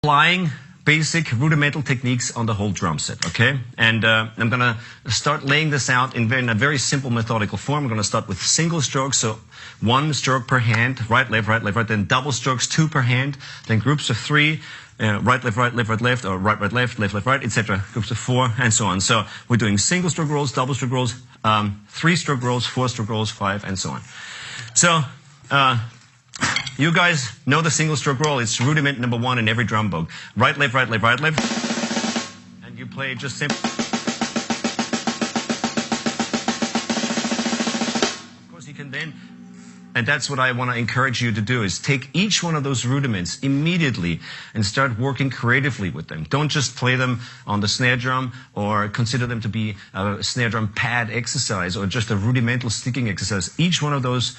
applying basic rudimental techniques on the whole drum set, okay? And I'm going to start laying this out in a very simple methodical form. I'm going to start with single strokes, so one stroke per hand, right, left, then double strokes, two per hand, then groups of three, right, left, or right, left, right, etc. Groups of four, and so on. So we're doing single stroke rolls, double stroke rolls, three stroke rolls, four stroke rolls, five, and so on. So, you guys know the single stroke roll. It's rudiment number one in every drum book. Right, left. And you play just simply. Of course, you can then, and that's what I want to encourage you to do, is take each one of those rudiments immediately and start working creatively with them. Don't just play them on the snare drum or consider them to be a snare drum pad exercise or just a rudimental sticking exercise. Each one of those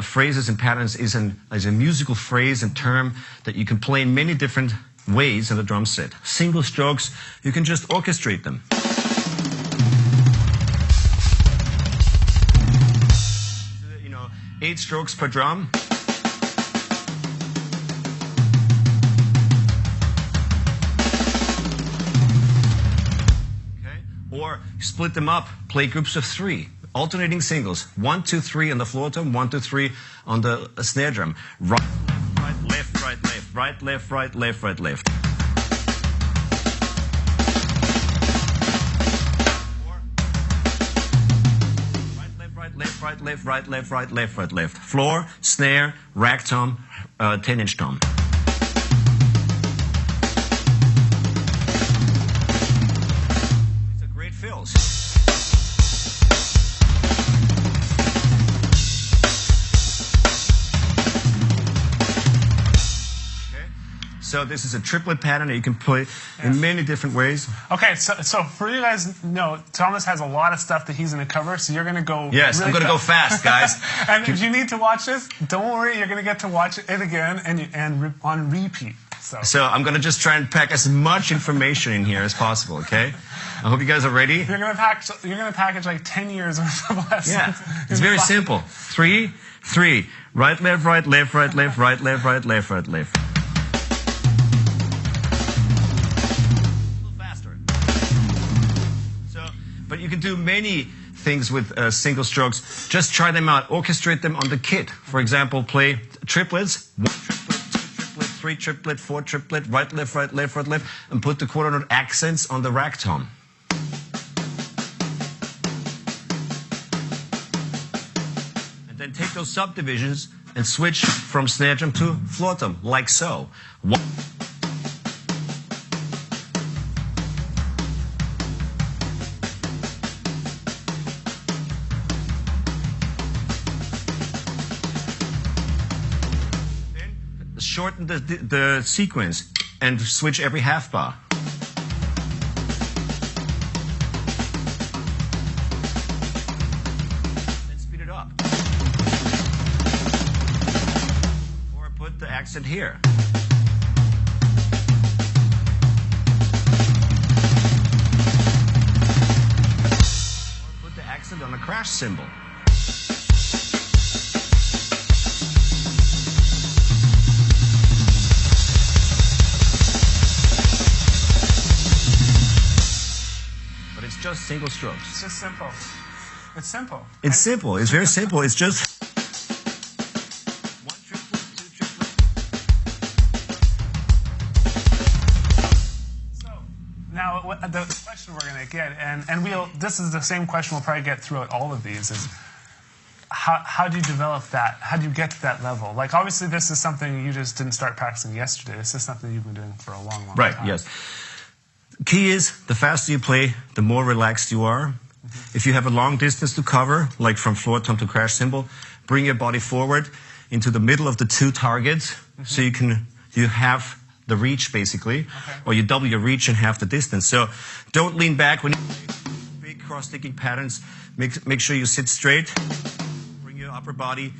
phrases and patterns is a musical phrase and term that you can play in many different ways on the drum set. Single strokes, you can just orchestrate them. 8 strokes per drum. Okay. Or split them up, play groups of 3, alternating singles. 1, 2, 3 on the floor tom, 1, 2, 3 on the snare drum. Right, left, right, left. Right, left. Floor, snare, rack tom, 10-inch tom. It's a great fills. Okay. So this is a triplet pattern that you can play in many different ways. Okay, so for you guys know, Thomas has a lot of stuff that he's going to cover, so you're going to go. Yes, really I'm going to go fast, guys. And if you need to watch this, don't worry, you're going to get to watch it again and on repeat. So I'm going to just try and pack as much information in here as possible. Okay, I hope you guys are ready. You're going to package like 10 years worth of lessons. Yeah, it's very simple. 3, 3, right, left, right, left. But you can do many things with single strokes. Just try them out. Orchestrate them on the kit. For example, play triplets. 1 triplet, 2 triplet, 3 triplet, 4 triplet, right, left, and put the quarter note accents on the rack tom. And then take those subdivisions and switch from snare drum to floor tom, like so. Shorten the sequence and switch every half bar. Then speed it up. Or put the accent here. Or put the accent on a crash cymbal. Just single strokes. It's just simple. It's simple. It's simple. It's very simple. It's just 1 triplet, 2 triplet. So now the question we're going to get, and this is the same question we'll probably get throughout all of these, is how do you develop that? How do you get to that level? Like, obviously, this is something you just didn't start practicing yesterday. This is something you've been doing for a long time. Right. Yes. Key is, the faster you play, the more relaxed you are. If you have a long distance to cover, like from floor tom to crash cymbal, bring your body forward into the middle of the 2 targets, so you have the reach, basically, or you double your reach and half the distance. So don't lean back when you play big cross-sticking patterns. Make sure you sit straight. Bring your upper body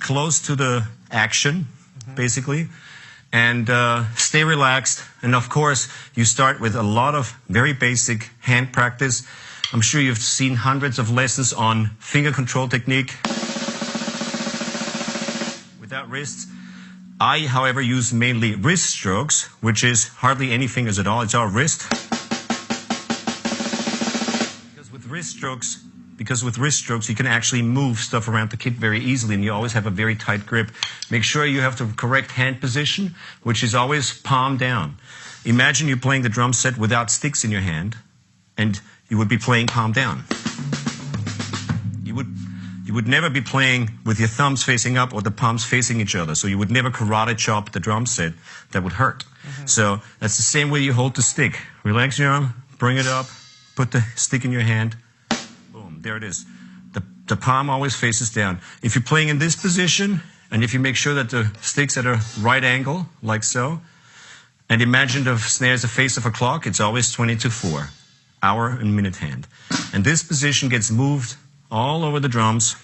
close to the action, basically. And stay relaxed. And of course, you start with a lot of very basic hand practice. I'm sure you've seen hundreds of lessons on finger control technique without wrists. I, however, use mainly wrist strokes, which is hardly any fingers at all. It's our wrist. Because with wrist strokes, you can actually move stuff around the kit very easily, and you always have a very tight grip. Make sure you have the correct hand position, which is always palm down. Imagine you're playing the drum set without sticks in your hand, and you would be playing palm down. You would never be playing with your thumbs facing up or the palms facing each other, so you would never karate chop the drum set. That would hurt. So that's the same way you hold the stick. Relax your arm, bring it up, put the stick in your hand. There it is. The palm always faces down. If you're playing in this position, and if you make sure that the stick's at a right angle, like so, and imagine the snare is the face of a clock, it's always 20-4, hour and minute hand. And this position gets moved all over the drums.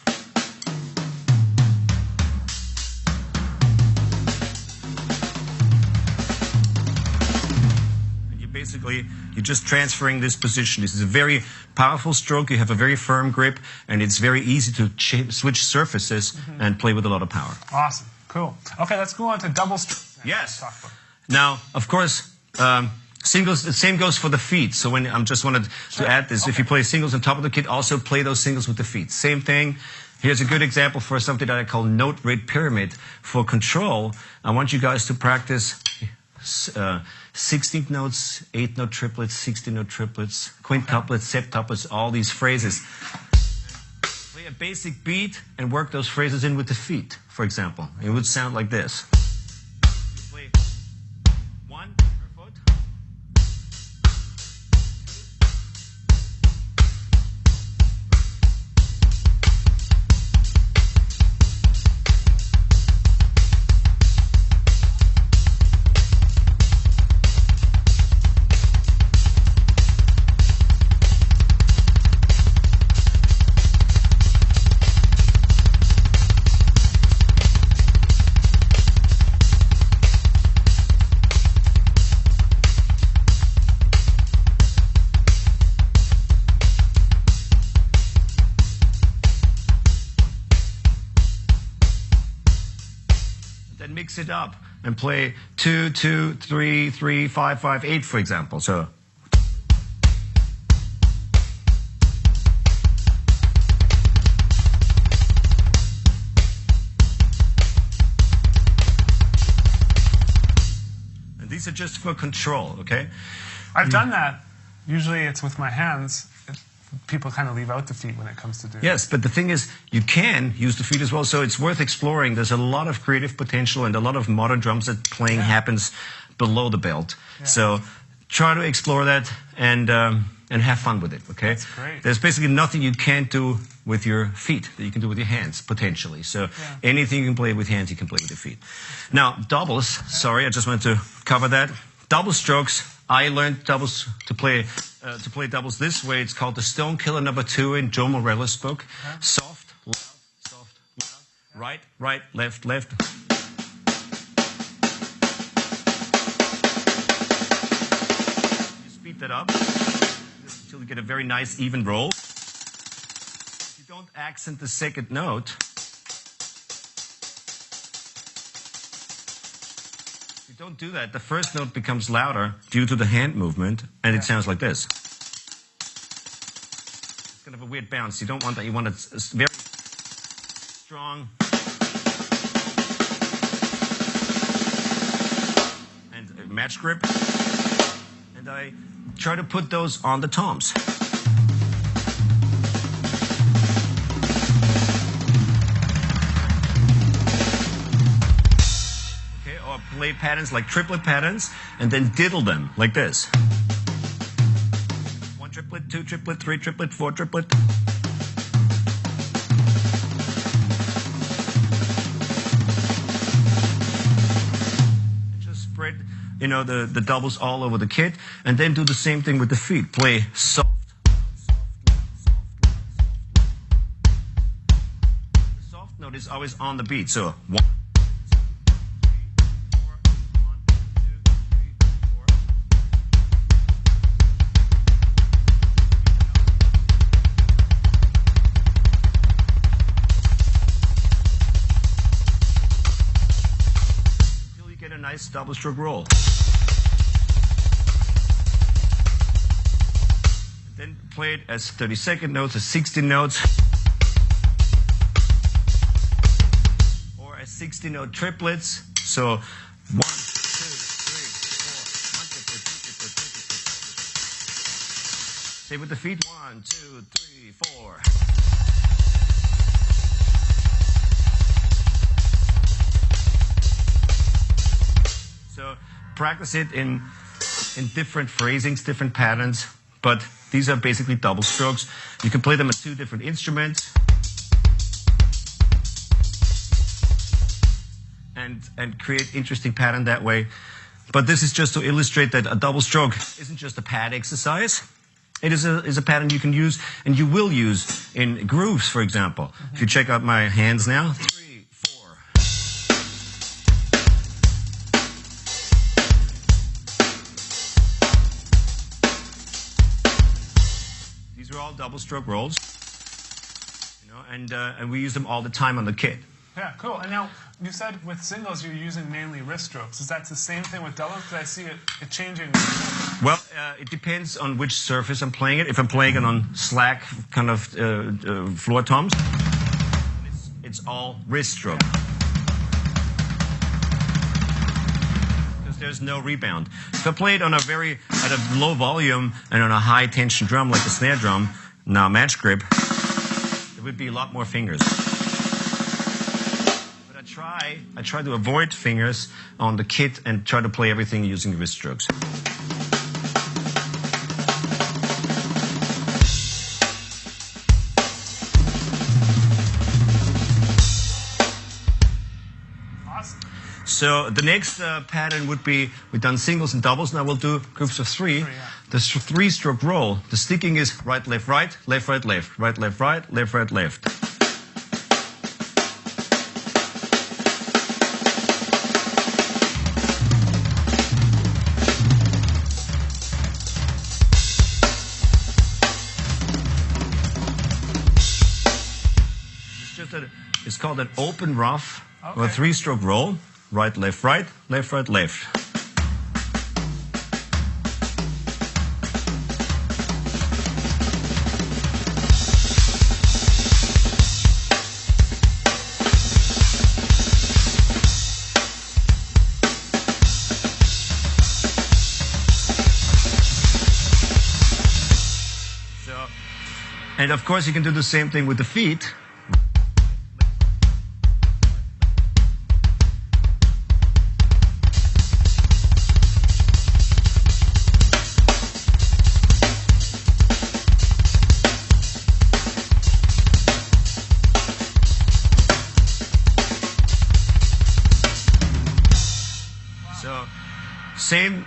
You're just transferring this position. This is a very powerful stroke. You have a very firm grip, and it's very easy to switch surfaces and play with a lot of power. Awesome. Cool. Okay, let's go on to double strokes. Yes. Now, of course, singles, the same goes for the feet. So when I just wanted to add this, if you play singles on top of the kit, also play those singles with the feet. Same thing. Here's a good example for something that I call note rate pyramid. For control, I want you guys to practice 16th notes, 8-note triplets, 16-note triplets, quintuplets, septuplets, all these phrases. Play a basic beat and work those phrases in with the feet, for example. It would sound like this. You play 1 per foot. Then mix it up and play 2, 2, 3, 3, 5, 5, 8, for example. So. And these are just for control, okay? I've done that. Usually it's with my hands. People kind of leave out the feet when it comes to doing Yes, but the thing is, you can use the feet as well, so it's worth exploring. There's a lot of creative potential and a lot of modern drum set playing happens below the belt. Yeah. So try to explore that and have fun with it, okay? That's great. There's basically nothing you can't do with your feet that you can do with your hands, potentially. So anything you can play with hands, you can play with your feet. Now, doubles, sorry, I just wanted to cover that. Double strokes, I learned doubles to play doubles this way. It's called the Stone Killer number 2 in Joe Morella's book. Soft, loud, soft, loud. Right, right, left, left. You speed that up until you get a very nice even roll. If you don't accent the second note, don't do that, the first note becomes louder due to the hand movement, and it sounds like this. It's kind of a weird bounce. You don't want that. You want a very strong and a match grip. And I try to put those on the toms. Play patterns like triplet patterns, and then diddle them like this. 1 triplet, 2 triplet, 3 triplet, 4 triplet. Just spread, the doubles all over the kit, and then do the same thing with the feet. Play soft, The soft note is always on the beat, so 1. double stroke roll. Then play it as 32nd notes, as 16 notes, or as 16-note triplets. So 1, 2, 3, 4. 1, 2, 3, 4. Say with the feet. 1, 2, 3, 4. So practice it in different phrasings, different patterns, but these are basically double strokes. You can play them on 2 different instruments and create interesting pattern that way. But this is just to illustrate that a double stroke isn't just a pad exercise. It is a pattern you can use and you will use in grooves, for example. If you check out my hands now. 3, 4. These are all double stroke rolls, you know, and we use them all the time on the kit. Yeah, cool. And now, you said with singles you're using mainly wrist strokes. Is that the same thing with doubles? Because I see it changing. Well, it depends on which surface I'm playing it. If I'm playing it on slack kind of floor toms, it's all wrist stroke. Because there's no rebound. If I play it on at a low volume and on a high tension drum like a snare drum, now match grip, there would be a lot more fingers. I try to avoid fingers on the kit and try to play everything using wrist strokes. Awesome. So the next pattern would be, we've done singles and doubles, now we'll do groups of 3. Yeah. The 3-stroke roll, the sticking is right, left, right, left, right, left, right, left, right, left, right, left. It's called an open rough, or a 3-stroke roll. Right, left, right, left, right, left. And of course you can do the same thing with the feet.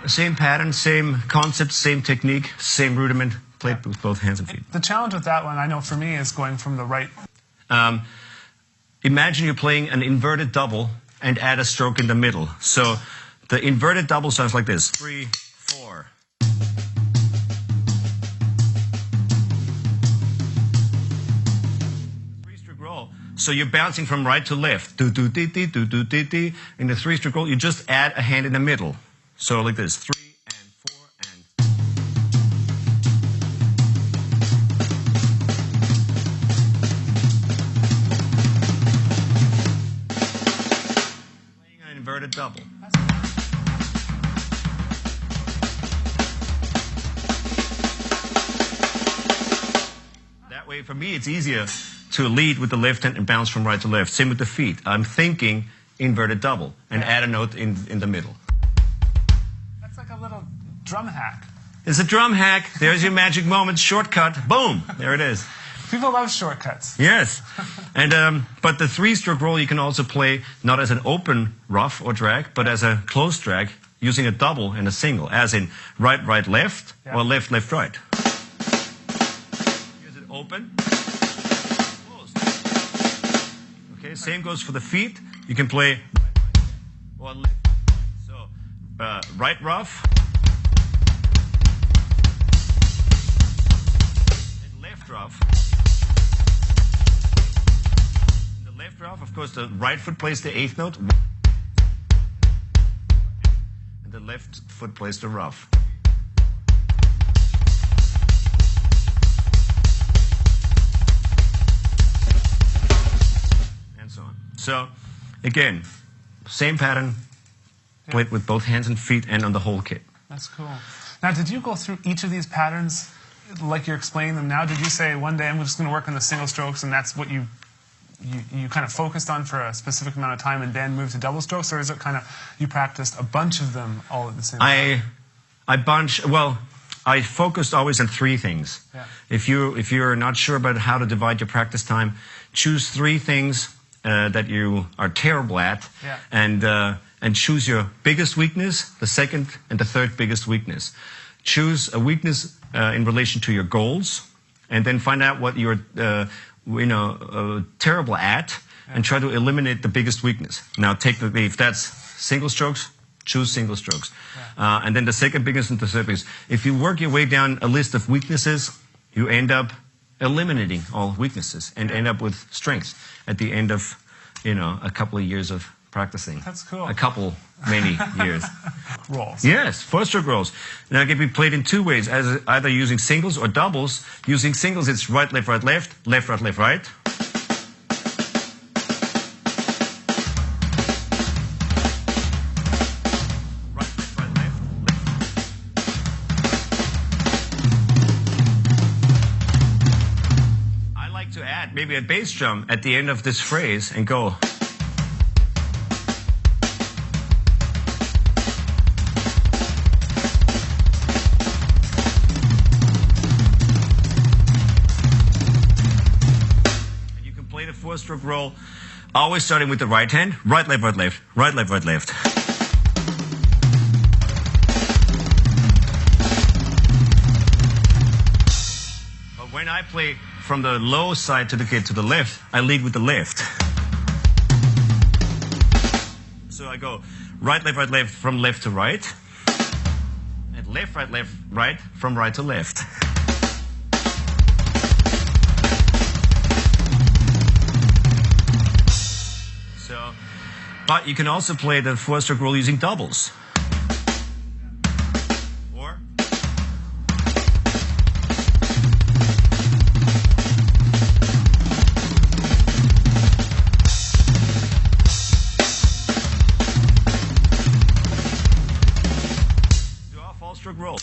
Same pattern, same concept, same technique, same rudiment, played with both hands and feet. The challenge with that one, I know for me, is going from the right. Imagine you're playing an inverted double and add a stroke in the middle. So the inverted double sounds like this. 3, 4. Three-stroke roll. So you're bouncing from right to left. Do do dee dee do do dee dee. In the 3-stroke roll, you just add a hand in the middle. So like this, 3 and 4 and. Playing an inverted double. That way, for me, it's easier to lead with the left hand and bounce from right to left. Same with the feet. I'm thinking inverted double and add a note in the middle. A little drum hack. It's a drum hack. There's your magic moment. Shortcut. Boom. There it is. People love shortcuts. Yes. And but the 3-stroke roll you can also play not as an open rough or drag, but as a closed drag using a double and a single, as in right, right, left, or left, left, right. Here's it open, closed. Okay, same goes for the feet. You can play right, right, or left. Right rough and left rough. In the left rough, of course, the right foot plays the 8th note. And the left foot plays the rough. And so on. So, again, same pattern, played with both hands and feet and on the whole kit. That's cool. Now, did you go through each of these patterns like you're explaining them now? Did you say one day I'm just going to work on the single strokes and that's what you kind of focused on for a specific amount of time and then moved to double strokes, or is it kind of you practiced a bunch of them all at the same time? I focused always on three things. Yeah. If you're not sure about how to divide your practice time, choose three things that you are terrible at, yeah. and choose your biggest weakness, the second and the third biggest weakness. Choose a weakness in relation to your goals, and then find out what you're terrible at, and try to eliminate the biggest weakness. Now, if that's single strokes, choose single strokes. Yeah. And then the second biggest and the third biggest. If you work your way down a list of weaknesses, you end up eliminating all weaknesses and end up with strength at the end of, a couple of years of practicing. That's cool. Many years. Rolls. Yes, four-stroke rolls. Now, it can be played in two ways, either using singles or doubles. Using singles, it's right, left, right, left, left, right, left, right. Right, left, right, left, left. I like to add maybe a bass drum at the end of this phrase and go. Four-stroke roll, always starting with the right hand, right, left, right, left, right, left, right, left. But when I play from the low side to the left, I lead with the left. So I go right, left, from left to right, and left, right, from right to left. But you can also play the four-stroke roll using doubles. Or do a four-stroke roll.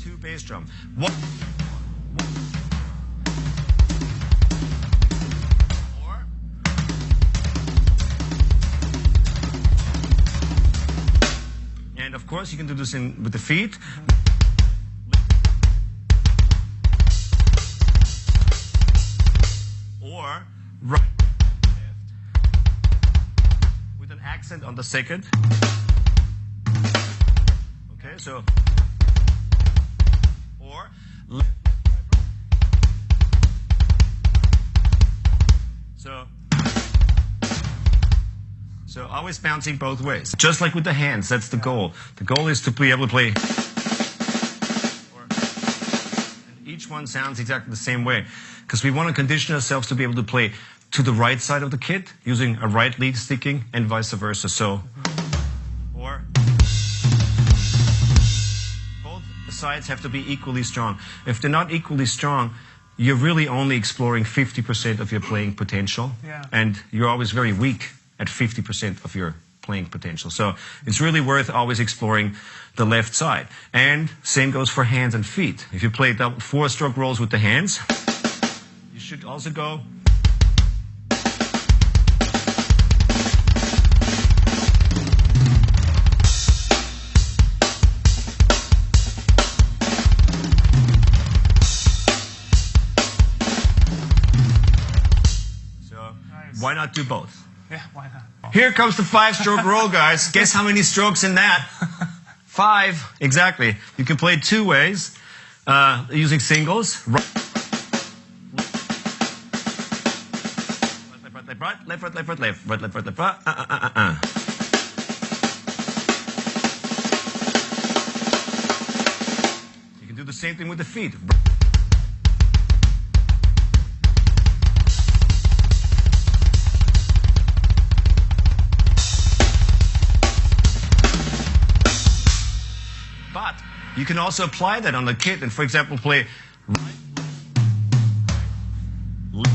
Two bass drum. One. Of course, you can do this with the feet. Or right, left. With an accent on the second. Okay, so. Or left, right. So always bouncing both ways. Just like with the hands, that's the goal. The goal is to be able to play. And each one sounds exactly the same way. Because we want to condition ourselves to be able to play to the right side of the kit, using a right lead sticking, and vice versa. So, or both sides have to be equally strong. If they're not equally strong, you're really only exploring 50% of your playing potential. Yeah. And you're always very weak at 50% of your playing potential. So it's really worth always exploring the left side. And same goes for hands and feet. If you play four-stroke rolls with the hands, you should also go. So why not do both? Yeah, why not? Here comes the five-stroke roll, guys. Guess how many strokes in that? 5, exactly. You can play two ways, using singles. Right, left, right, left, right, left, right, left, right, left, right. You can do the same thing with the feet. You can also apply that on the kit and, for example, play right, left.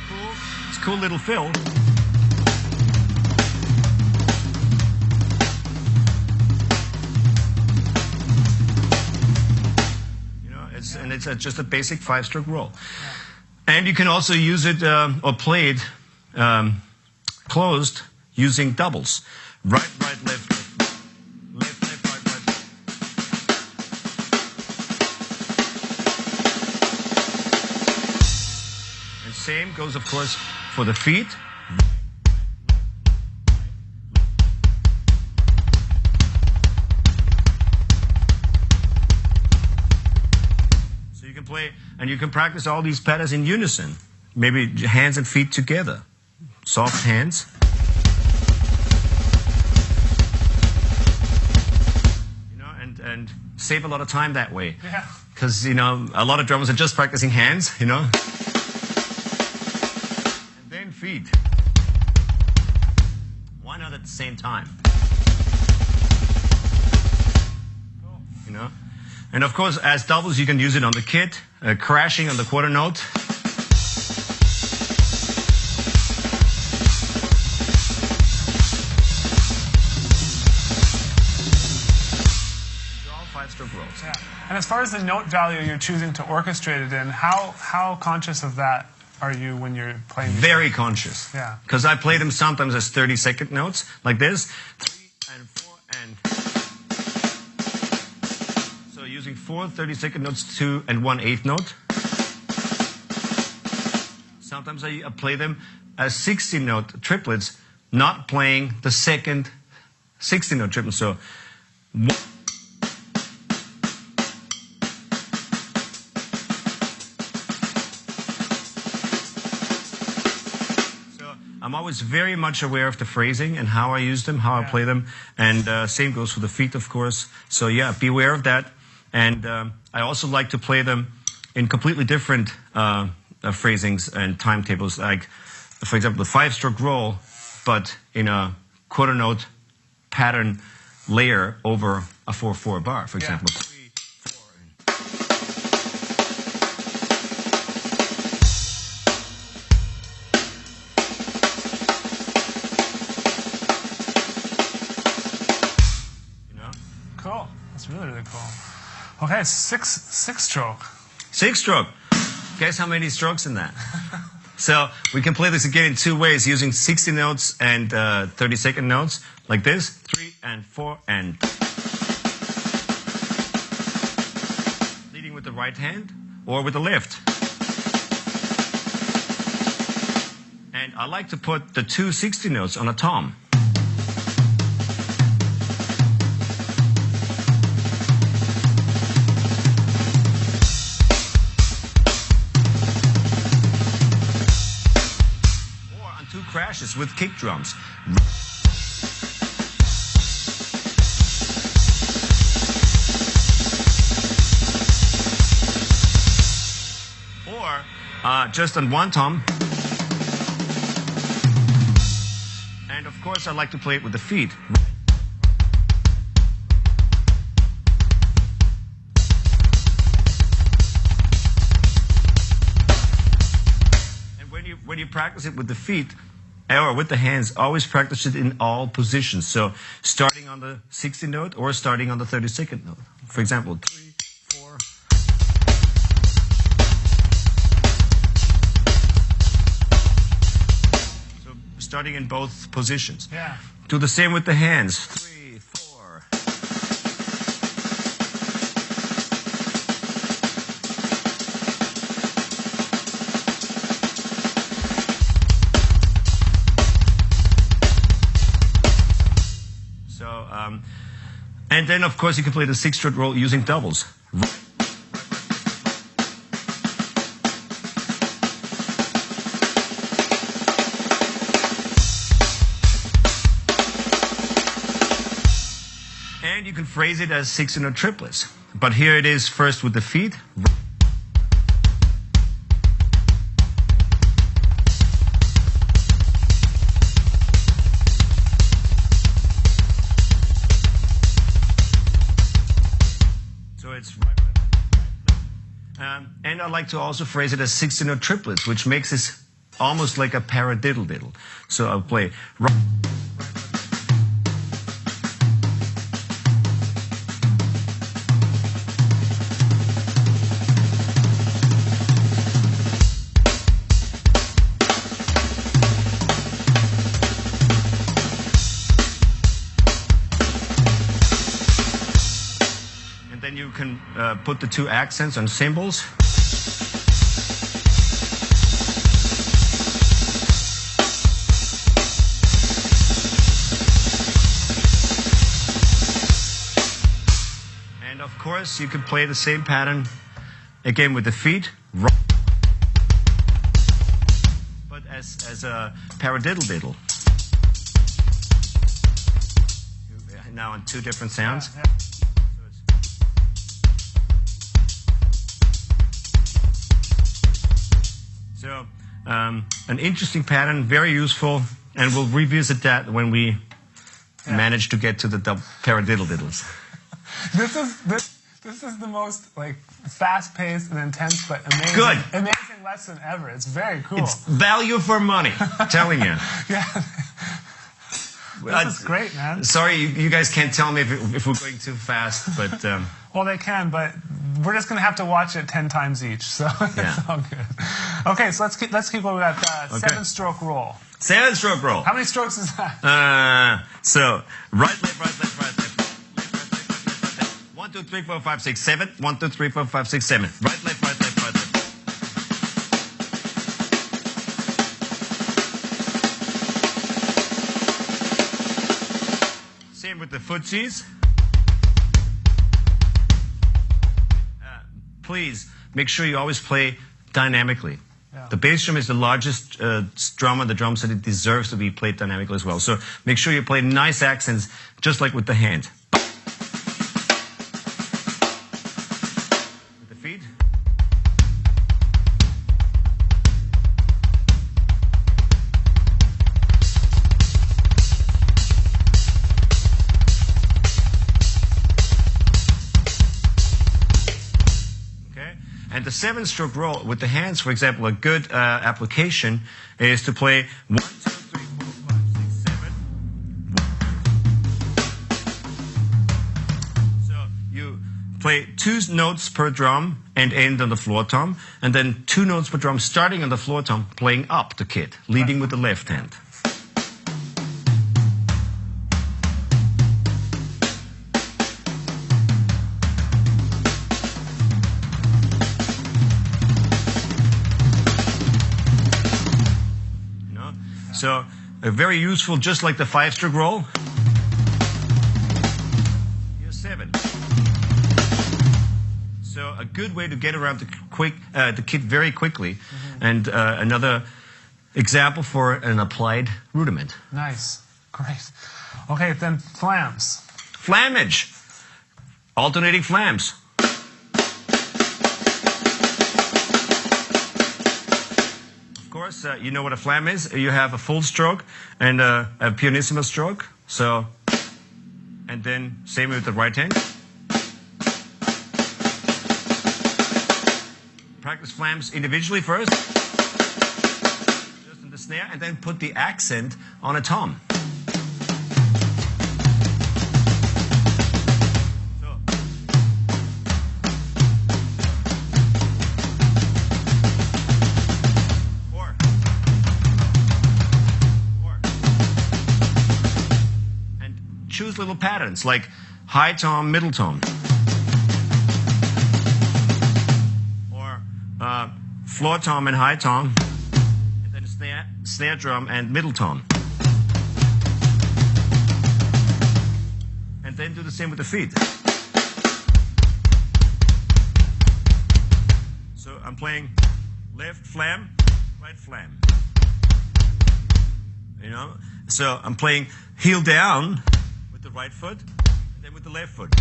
Cool. It's a cool little fill. And it's just a basic 5-stroke roll. Yeah. And you can also use it or play it closed using doubles. Right, right, left, left, left, left, right, right. And same goes, of course, for the feet. Play, and you can practice all these patterns in unison. Maybe hands and feet together. Soft hands. You know, and save a lot of time that way. Yeah. Because, you know, a lot of drummers are just practicing hands, you know. And then feet. Why not at the same time? Cool. You know? And of course, as doubles, you can use it on the kit, crashing on the quarter note. They're all 5-stroke rolls. Yeah. And as far as the note value you're choosing to orchestrate it in, how conscious of that are you when you're playing? Very conscious. Yeah. Because I play them sometimes as 30-second notes, like this, 3 and 4 and. Using 4 30-second notes, 2 and 1/8 note. Sometimes I play them as 60-note triplets, not playing the second 60-note triplet. So, I'm always very much aware of the phrasing and how I use them, how I play them, and same goes for the feet, of course. So yeah, beware of that. And I also like to play them in completely different phrasings and timetables, like, for example, the 5-stroke roll, but in a quarter note pattern layer over a 4/4 bar, for example. 3, 4, and... You know? Cool. That's really, really cool. Okay, six stroke. 6-stroke. Guess how many strokes in that? So we can play this again in 2 ways, using 60 notes and 30-second notes, like this, 3 and 4 and. Leading with the right hand or with the left. And I like to put the 2 60 notes on a tom. Crashes with kick drums. Or just on one tom. And of course I like to play it with the feet. And when you practice it with the feet, or with the hands, always practice it in all positions. So starting on the 60 note or starting on the 32nd note. For example, 3, 4. So starting in both positions. Yeah. Do the same with the hands. 3, 4. And then, of course, you can play the 6-stroke roll using doubles. And you can phrase it as 6-note triplets. But here it is first with the feet. And I like to also phrase it as 16-note triplets, which makes this almost like a paradiddle-diddle. So I'll play. And then you can put the two accents on cymbals. And of course, you can play the same pattern again with the feet, but as a paradiddle-diddle. Now on two different sounds. Yeah. So, an interesting pattern, very useful, and we'll revisit that when we manage to get to the paradiddle-diddles. This is the most like fast-paced and intense but amazing lesson ever. It's very cool. It's value for money, I'm telling you. Yeah. This is great, man. Sorry, you guys can't tell me if we're going too fast, but... Well, they can, but we're just going to have to watch it 10 times each, so it's all good. Okay, so let's keep going with that 7-stroke roll. 7-stroke roll. How many strokes is that? So, right, left, right, left, right, left. 1, 2, 3, 4, 5, 6, 7. 1, 2, 3, 4, 5, 6, 7. Right, left, right, left, right, left. Same with the footsies. Please make sure you always play dynamically. Yeah. The bass drum is the largest drum on the drum set. It deserves to be played dynamically as well. So make sure you play nice accents, just like with the hand. With the feet. And the 7-stroke roll with the hands, for example, a good application is to play 1, 2, 3, 4, 5, 6, 7. So you play 2 notes per drum and end on the floor tom, and then 2 notes per drum starting on the floor tom, playing up the kit, leading with the left hand. So, very useful, just like the 5-stroke roll. Here's 7. So, a good way to get around the kit very quickly. And another example for an applied rudiment. Nice. Great. Okay, then flams. Flammage. Alternating flams. You know what a flam is. You have a full stroke and a pianissimo stroke. So, and then same with the right hand. Practice flams individually first, just in the snare, and then put the accent on a tom. Choose little patterns like high tom, middle tom, or floor tom and high tom, and then snare drum and middle tom, and then do the same with the feet. So I'm playing left flam, right flam. You know, so I'm playing heel down with the right foot, and then with the left foot.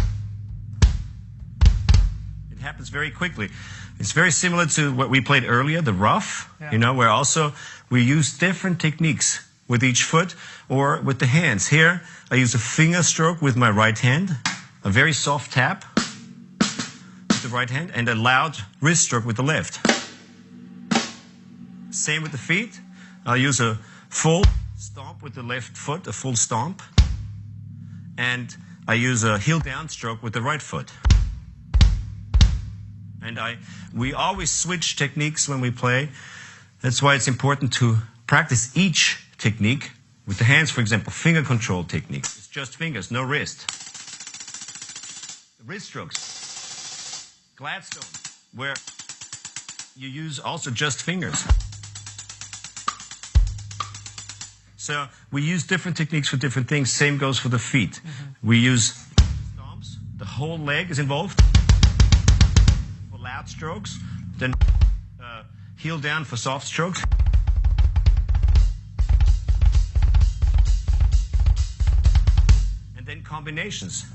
It happens very quickly. It's very similar to what we played earlier, the rough, you know, where also we use different techniques with each foot or with the hands. Here, I use a finger stroke with my right hand, a very soft tap. With the right hand, and a loud wrist stroke with the left. Same with the feet. I'll use a full stomp with the left foot, a full stomp. And I use a heel down stroke with the right foot. And we always switch techniques when we play. That's why it's important to practice each technique with the hands, for example, finger control techniques. It's just fingers, no wrist. The wrist strokes. Gladstone, where you use also just fingers. So we use different techniques for different things. Same goes for the feet. We use stomps. The whole leg is involved for loud strokes. Then heel down for soft strokes. And then combinations.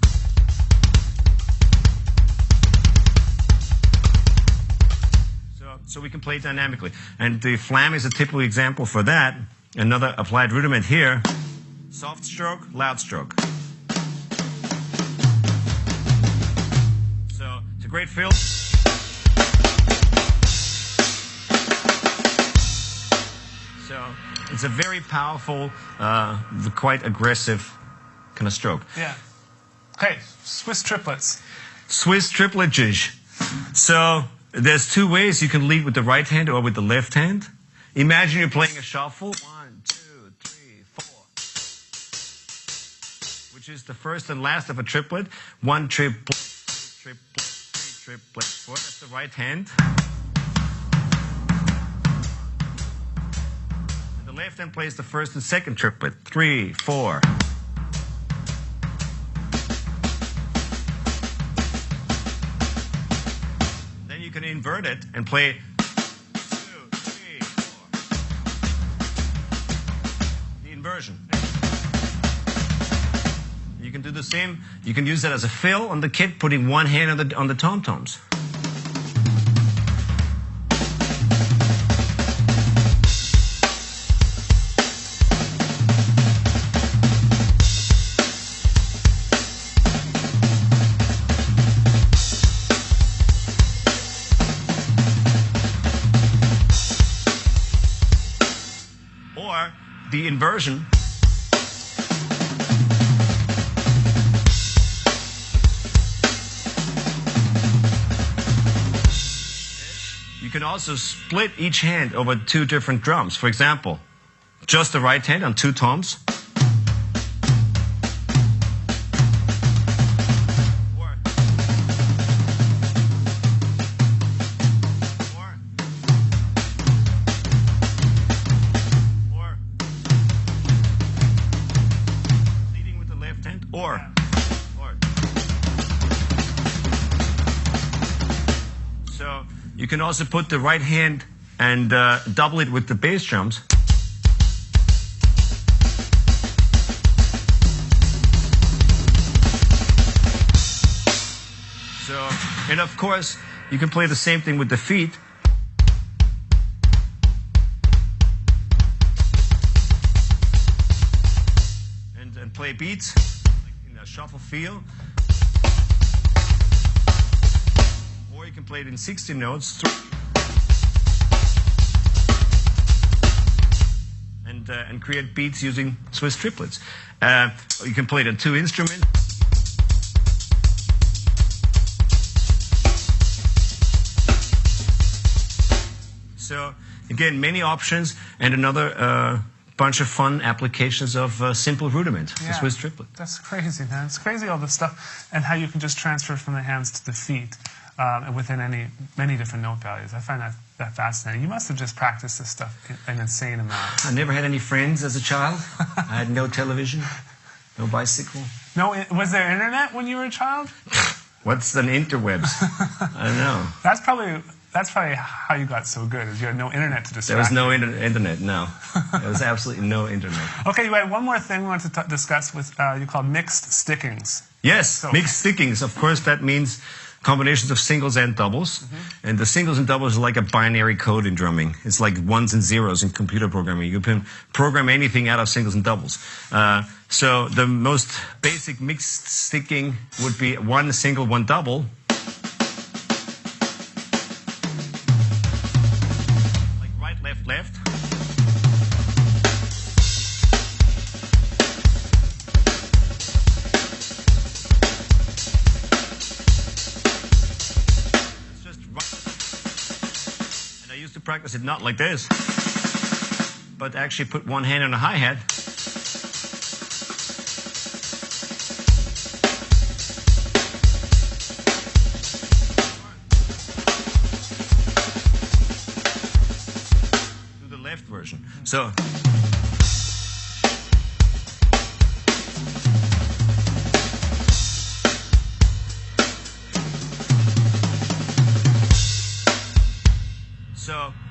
So we can play dynamically. And the flam is a typical example for that. Another applied rudiment here. Soft stroke, loud stroke. So it's a great feel. So it's a very powerful, quite aggressive kind of stroke. Yeah. Okay, Swiss triplets. Swiss tripletage. So there's two ways you can lead with the right hand or with the left hand. Imagine you're playing a shuffle. 1, 2, 3, 4. Which is the first and last of a triplet. 1 triplet, 2 triplet, 3 triplet, 4. That's the right hand. And the left hand plays the first and second triplet. 3, 4. Then you can invert it and play 2, 3, 4. The inversion. You can do the same. You can use that as a fill on the kit, putting one hand on the tom-toms. Or the inversion. You can also split each hand over 2 different drums. For example, just the right hand on 2 toms. Or leading with the left hand. Or. So you can also put the right hand and double it with the bass drums. So, and of course, you can play the same thing with the feet. And play beats like in a shuffle feel. Or you can play it in 60 notes. And create beats using Swiss triplets. You can play it on 2 instruments. So again, many options and another bunch of fun applications of simple rudiment, the Swiss triplet. That's crazy, man. It's crazy all this stuff and how you can just transfer from the hands to the feet within many different note values. I find that fascinating. You must have just practiced this stuff an insane amount. I never had any friends as a child. I had no television, no bicycle. No, was there internet when you were a child? What's an interwebs? I don't know. That's probably how you got so good, is you had no internet to distract you. There was no internet, no. There was absolutely no internet. Okay, you had one more thing we wanted to discuss with you called mixed stickings. Yes, mixed stickings. Of course, that means combinations of singles and doubles. And the singles and doubles are like a binary code in drumming. It's like ones and zeros in computer programming. You can program anything out of singles and doubles. So the most basic mixed sticking would be 1 single, 1 double. left, left. It's just right. And I used to practice it not like this, but actually put one hand on a hi-hat. Version. So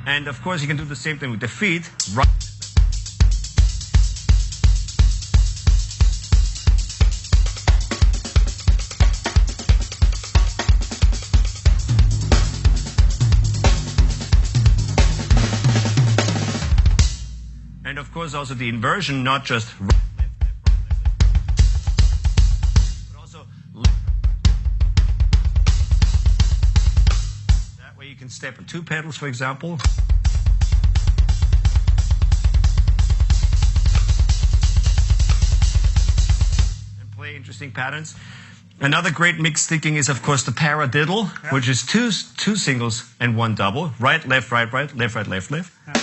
and of course you can do the same thing with the feet. Right. And of course also the inversion, not just right, left, but also left. That way you can step on two pedals, for example. And play interesting patterns. Another great mix sticking is of course the paradiddle, which is two singles and one double. Right, left, right, right, left, right, left, left. Yeah.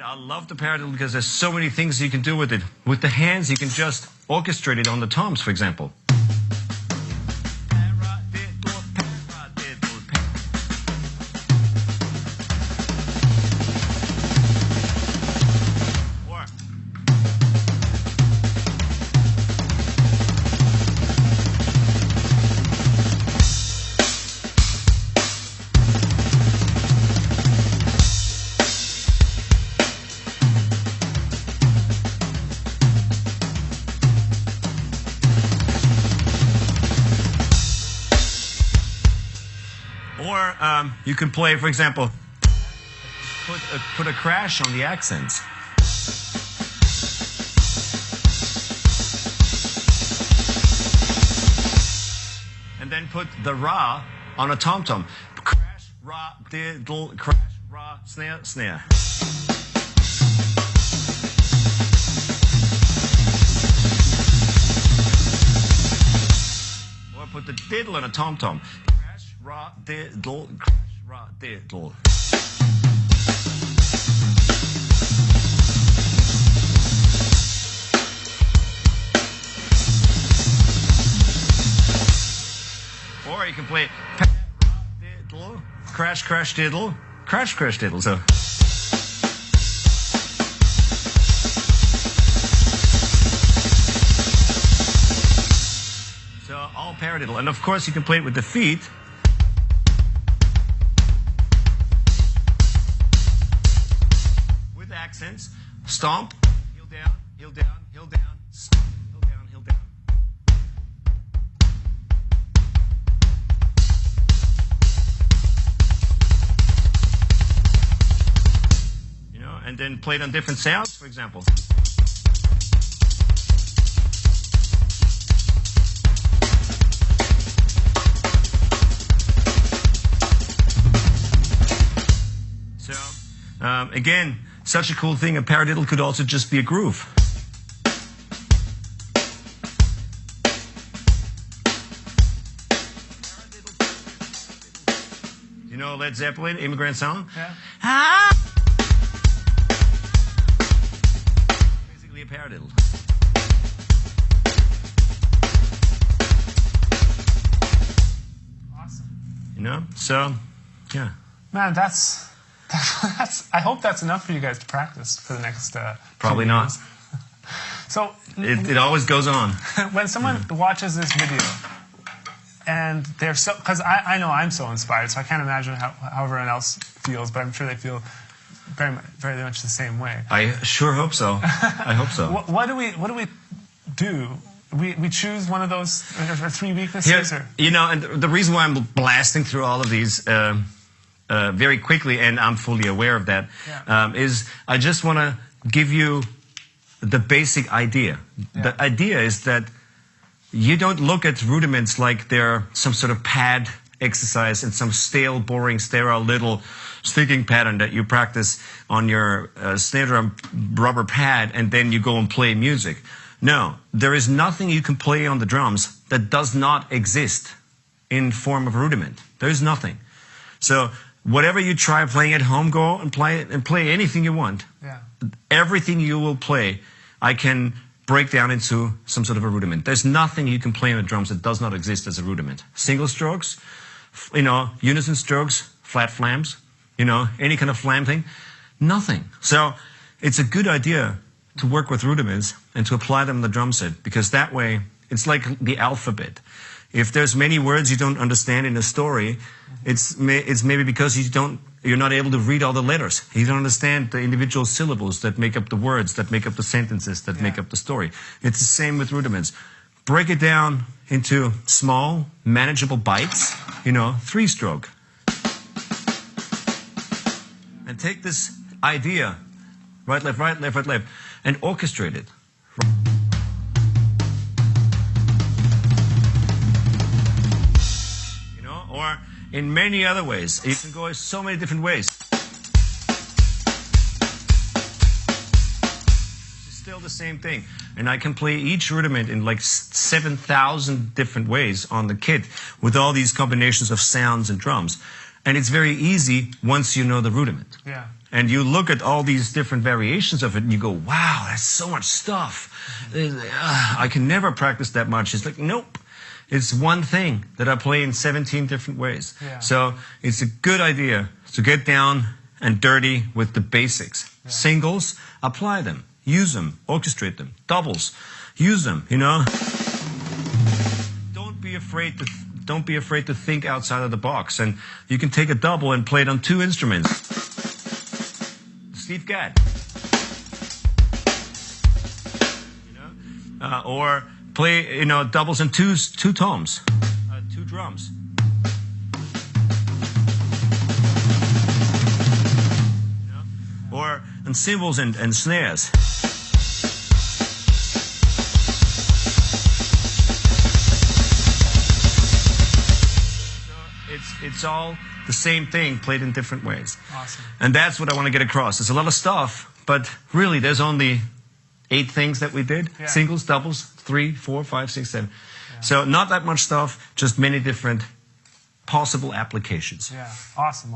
I love the paradiddle because there's so many things you can do with it. With the hands, you can just orchestrate it on the toms, for example. Paradiddle, paradiddle, or you can play, for example, put a crash on the accents. And then put the ra on a tom-tom. Crash, ra, diddle, crash, ra, snare, snare. Or put the diddle on a tom-tom. Ra, diddle, crash, ra, diddle. Or you can play ra, diddle, crash, crash, diddle, crash, crash, diddle. So. So all paradiddle. And of course you can play it with the feet. Accents. Stomp, heel down, heel down, heel down, stomp, heel down, heel down. You know, and then play it on different sounds, for example. So, again, such a cool thing, a paradiddle could also just be a groove. You know Led Zeppelin, Immigrant Song? Yeah. Ah! Basically a paradiddle. Awesome. You know? So, yeah. Man, that's I hope that's enough for you guys to practice for the next Probably not. So it always goes on. When someone watches this video and they're so, because I know I'm so inspired, so I can't imagine how everyone else feels, but I'm sure they feel very much the same way. I sure hope so. I hope so. What do we do? We choose one of those or three weaknesses? Here, you know, and the reason why I'm blasting through all of these very quickly, and I'm fully aware of that, is I just want to give you the basic idea. Yeah. The idea is that you don't look at rudiments like they're some sort of pad exercise and some stale, boring, sterile little sticking pattern that you practice on your snare drum rubber pad and then you go and play music. No, there is nothing you can play on the drums that does not exist in form of rudiment. There is nothing. So whatever you try playing at home, go and play anything you want. Yeah. Everything you will play, I can break down into some sort of a rudiment. There's nothing you can play on the drums that does not exist as a rudiment. Single strokes, unison strokes, flat flams, any kind of flam thing, nothing. So it's a good idea to work with rudiments and to apply them on the drum set, because that way it's like the alphabet. If there's many words you don't understand in a story, it's maybe because you're not able to read all the letters. You don't understand the individual syllables that make up the words, that make up the sentences, that make up the story. It's the same with rudiments. Break it down into small, manageable bites, 3-stroke. And take this idea, right, left, right, left, right, left, and orchestrate it. Or in many other ways. You can go so many different ways. It's still the same thing. And I can play each rudiment in like 7,000 different ways on the kit with all these combinations of sounds and drums. And it's very easy once you know the rudiment. Yeah. And you look at all these different variations of it and you go, wow, that's so much stuff. I can never practice that much. It's like, nope. It's one thing that I play in 17 different ways. Yeah. So it's a good idea to get down and dirty with the basics. Yeah. Singles, apply them, use them, orchestrate them. Doubles, use them, Don't be afraid to think outside of the box. And you can take a double and play it on 2 instruments. Steve Gadd. Or play, doubles and two toms, 2 drums. Or on cymbals and snares. So it's all the same thing played in different ways. Awesome. And that's what I want to get across. There's a lot of stuff, but really there's only 8 things that we did. Yeah. Singles, doubles, 3, 4, 5, 6, 7. Yeah. So not that much stuff, just many different possible applications. Yeah, awesome.